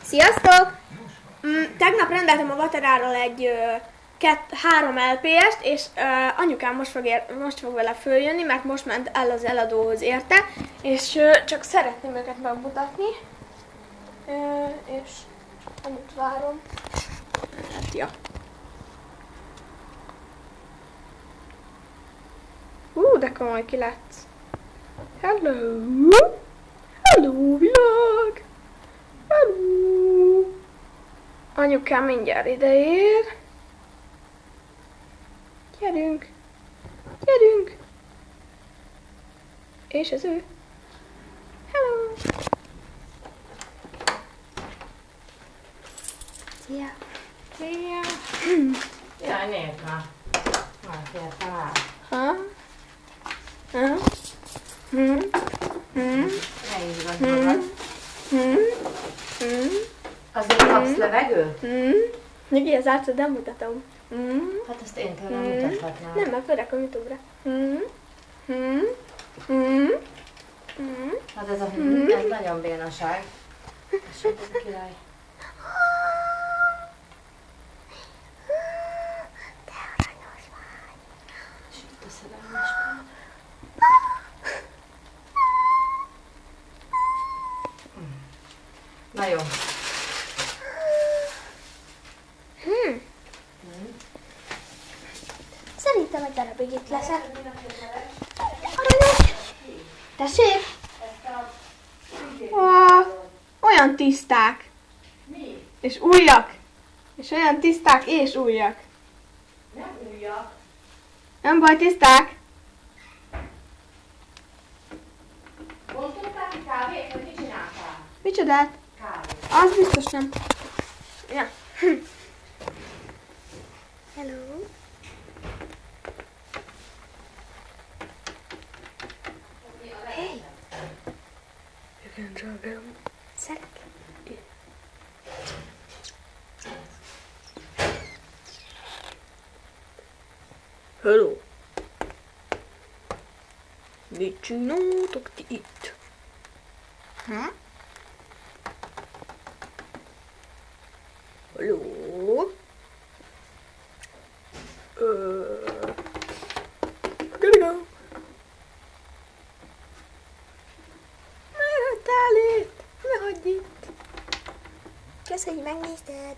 Sziasztok! Tegnap rendeltem a Vateráról egy 3 LP-est, és anyukám most fog vele följönni, mert most ment el az eladóhoz érte, és csak szeretném őket megmutatni. És annyit várom. Hát, ja. De komoly ki lett. Hello! Hello, világ! Hello! Anyukám mindjárt ideér. Gyerünk! Gyerünk! És ez ő. Hello! Szia! Szia! Jaj, nézd már! Már talál. Ha? Ha? Ne izgass magad. Azért kapsz levegőt? Még ilyen zárcod nem mutatom. Hát ezt én tőlem mutathatnám. Nem, mert fölrak a YouTube-ra. Hát ez ez nagyon bénaság. Tessék, ez a király. Te aranyos vagy. És itt a szerelmes pár. Na jó. Szerintem egy darabig itt leszek. Aranyos! Tessék? Olyan tiszták. Mi? És újak. És olyan tiszták és újak. Nem újak. Nem baj, tiszták? Bontottál ki kávét, vagy mit csináltál? Micsodát? Kávét. Az biztos nem. Ja. Hello. Hey. You can drop him. Szek. Hello. Mit csináltok ti itt? Hello? Gotta go. Ne hagytál itt! Ne hagyj itt! Kösz, hogy megnézted!